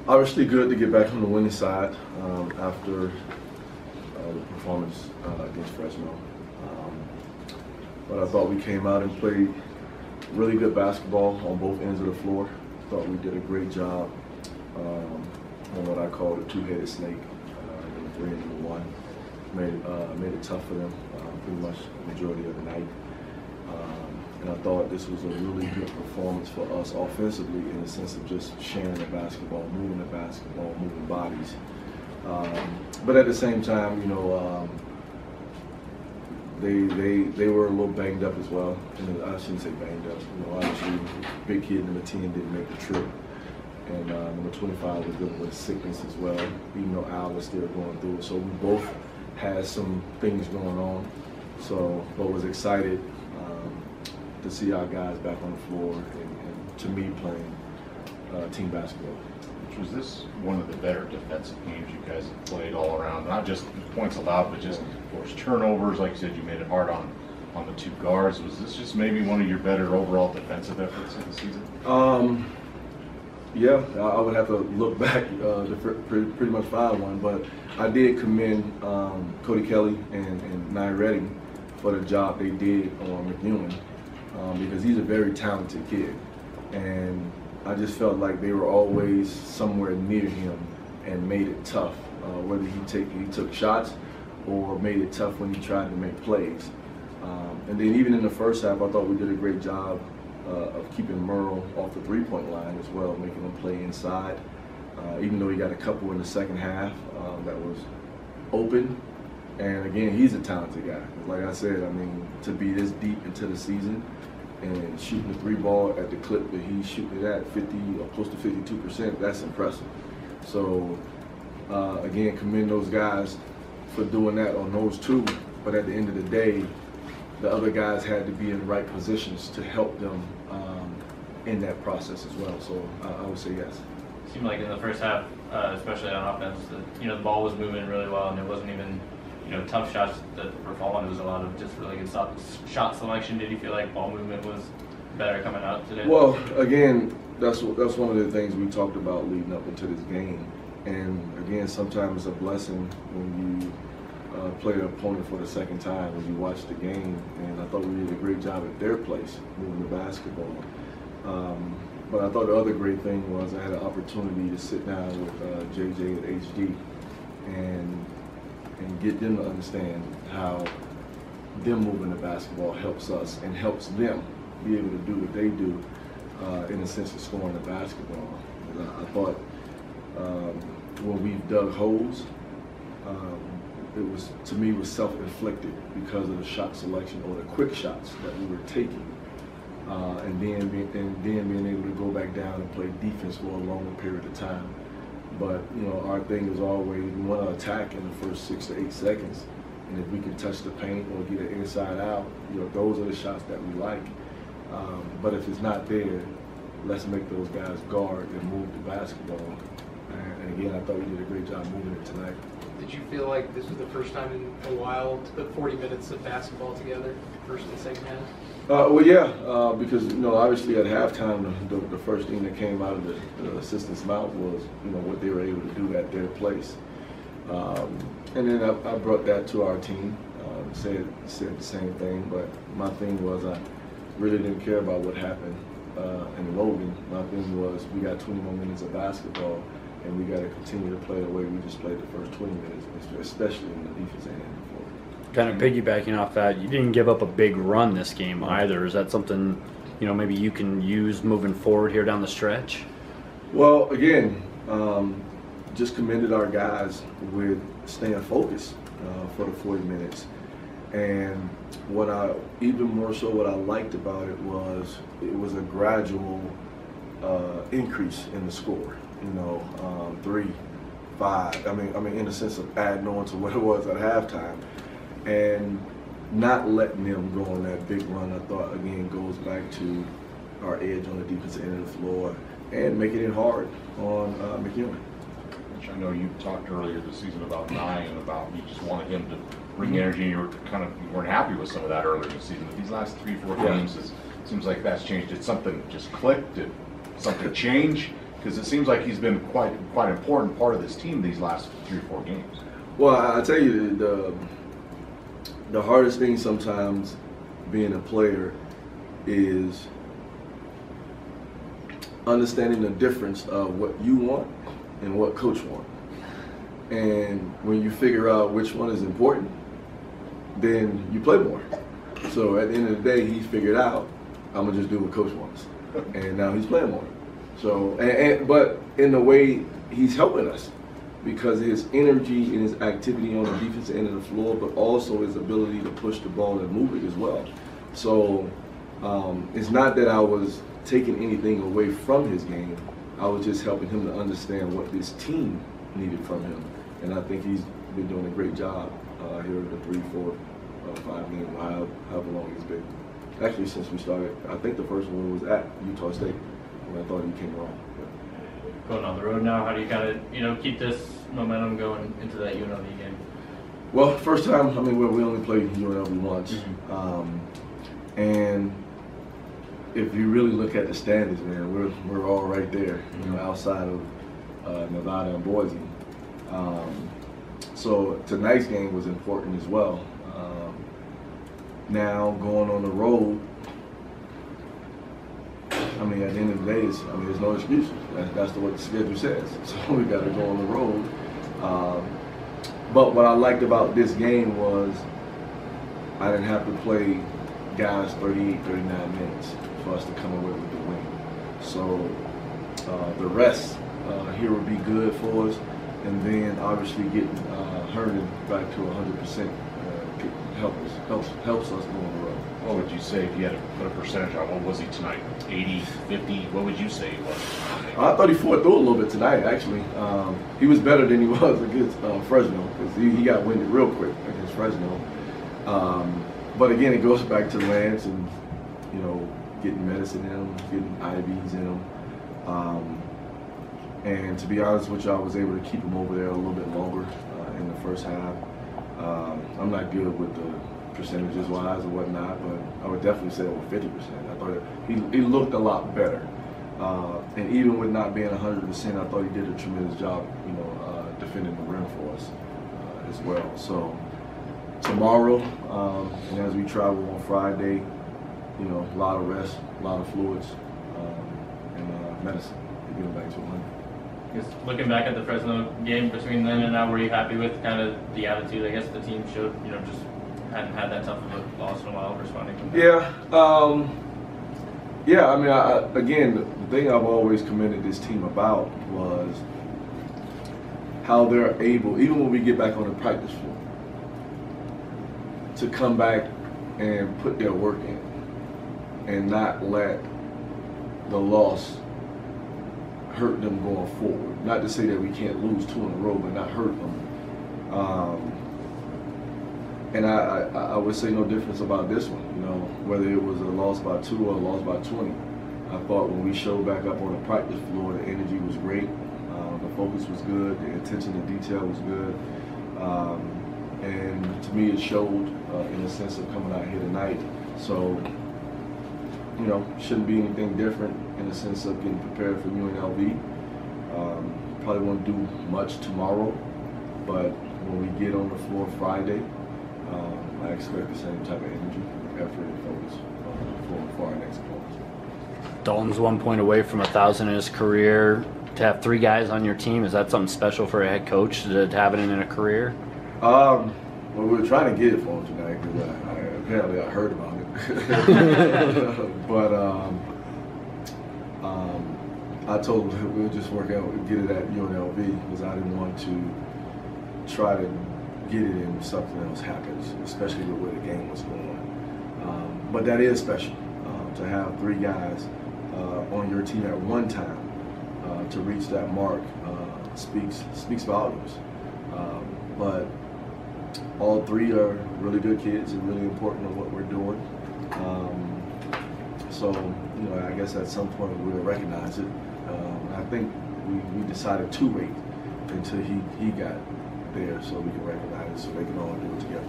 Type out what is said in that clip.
Obviously good to get back on the winning side after the performance against Fresno. But I thought we came out and played really good basketball on both ends of the floor. Thought we did a great job on what I call the two-headed snake, number 3 and number 1. Made it tough for them pretty much the majority of the night. And I thought this was a really good performance for us offensively in the sense of just sharing the basketball, moving bodies. But at the same time, you know, they were a little banged up as well. And I shouldn't say banged up. You know, obviously, big kid number 10 didn't make the trip, and number 25 was dealing with sickness as well. Even though Al was still going through it, so we both had some things going on. So, but was excited to see our guys back on the floor and to me playing team basketball. Was this one of the better defensive games you guys have played all around? Not just points allowed, but just forced turnovers. Like you said, you made it hard on the 2 guards. Was this just maybe one of your better overall defensive efforts of the season? Yeah, I would have to look back to pretty much find one, but I did commend Cody Kelly and Nye Redding for the job they did on McEwen because he's a very talented kid, and I just felt like they were always somewhere near him and made it tough, whether he took shots or made it tough when he tried to make plays. And then even in the first half, I thought we did a great job of keeping Merle off the three-point line as well, making him play inside. Even though he got a couple in the second half that was open. And again, he's a talented guy. Like I said, I mean, to be this deep into the season and shooting the 3 ball at the clip that he's shooting it at, 50 or close to 52%, that's impressive. So again, commend those guys for doing that on those 2. But at the end of the day, the other guys had to be in the right positions to help them in that process as well. So I would say yes. It seemed like in the first half, especially on offense, the ball was moving really well, and there wasn't even tough shots that were falling. It was a lot of just really good shot selection. Did you feel like ball movement was better coming out today? Well, again, that's one of the things we talked about leading up into this game. And again, sometimes it's a blessing when you play the opponent for the second time when you watch the game. And I thought we did a great job at their place moving the basketball. But I thought the other great thing was I had an opportunity to sit down with JJ at HD and get them to understand how them moving the basketball helps us and helps them be able to do what they do in the sense of scoring the basketball. I thought when we dug holes, it was, to me, was self-inflicted because of the shot selection or the quick shots that we were taking. And then being able to go back down and play defense for a longer period of time. But our thing is always we want to attack in the first 6 to 8 seconds, and if we can touch the paint or get it inside out, those are the shots that we like. But if it's not there, let's make those guys guard and move the basketball. And again, I thought we did a great job moving it tonight. Did you feel like this was the first time in a while to put 40 minutes of basketball together, first and second half? Well, yeah, because obviously at halftime, the first thing that came out of the assistant's mouth was what they were able to do at their place, and then I brought that to our team, said the same thing. But my thing was I really didn't care about what happened in Logan. My thing was we got 20 more minutes of basketball, and we got to continue to play the way we just played the first 20 minutes, especially in the defensive end. Kind of piggybacking off that, you didn't give up a big run this game either. Is that something, maybe you can use moving forward here down the stretch? Well, again, just commended our guys with staying focused for the 40 minutes. And even more so what I liked about it was a gradual increase in the score. 3, 5. I mean, in the sense of adding on to what it was at halftime. And not letting them go on that big run, I thought, again, goes back to our edge on the defensive end of the floor and making it hard on McEwen. Which I know you talked earlier this season about Nye and about you just wanted him to bring energy, and you weren't happy with some of that earlier this season. But these last 3-4 games, it seems like that's changed. Did something just click? Did something change? Because it seems like he's been quite an important part of this team these last 3 or 4 games. Well, I tell you, the hardest thing sometimes being a player is understanding the difference of what you want and what coach wants. And when you figure out which one is important, then you play more. So at the end of the day, he figured out, I'm gonna just do what coach wants. And now he's playing more. So, but in a way, he's helping us because his energy and his activity on the defensive end of the floor, but also his ability to push the ball and move it as well. So it's not that I was taking anything away from his game. I was just helping him to understand what this team needed from him. And I think he's been doing a great job here at the 3, 4, 5 games, however long he's been. Actually, since we started, I think the first one was at Utah State when I thought he came around. Yeah. Going on the road now, how do you kind of keep this momentum going into that UNLV game? Well, first time, I mean, we only played UNLV once. And if you really look at the standings, man, we're all right there, you know, outside of Nevada and Boise. So tonight's game was important as well. Now going on the road, I mean, at the end of the day, there's no excuses. That's what the schedule says. So we got to go on the road. But what I liked about this game was I didn't have to play guys 38, 39 minutes for us to come away with the win. So the rest here would be good for us. And then obviously getting Herndon back to 100% helps us go on the road. What would you say if you had to put a percentage on? What was he tonight? 80, 50? What would you say he was? I thought he fought through a little bit tonight, actually. He was better than he was against Fresno because he got winded real quick against Fresno. But again, it goes back to Lance and, you know, getting medicine in him, getting IVs in him. And to be honest with you, I was able to keep him over there a little bit longer in the first half. I'm not good with the percentages wise or whatnot, but I would definitely say over 50%. I thought he looked a lot better. And even with not being 100%, I thought he did a tremendous job, you know, defending the rim for us as well. So tomorrow, and as we travel on Friday, you know, a lot of rest, a lot of fluids, and medicine to get him back to 100. Just looking back at the Fresno game between then and now, were you happy with kind of the attitude I guess the team showed? You know, just hadn't had that tough of a loss in a while, responding to that. Yeah. I mean, again, the thing I've always commended this team about was how they're able, even when we get back on the practice floor, to come back and put their work in and not let the loss hurt them going forward. Not to say that we can't lose 2 in a row, but not hurt them. And I would say no difference about this one, you know, whether it was a loss by 2 or a loss by 20. I thought when we showed back up on the practice floor, the energy was great, the focus was good, the attention to detail was good. And to me, it showed in the sense of coming out here tonight. So, you know, shouldn't be anything different in the sense of getting prepared for UNLV. Probably won't do much tomorrow, but when we get on the floor Friday, I expect the same type of energy, effort, and focus for our next opponents. Dalton's 1 point away from 1,000 in his career. To have 3 guys on your team, is that something special for a head coach to have it in a career? Well, we were trying to get it for him tonight because apparently I heard about it. But I told him we'll just work out and get it at UNLV because I didn't want to try to get it in something else happens, especially with where the game was going. But that is special to have 3 guys on your team at one time to reach that mark speaks volumes. But all 3 are really good kids and really important to what we're doing. So, you know, I guess at some point we'll recognize it. I think we decided to wait until he got there so we can recognize it so they can all do it together.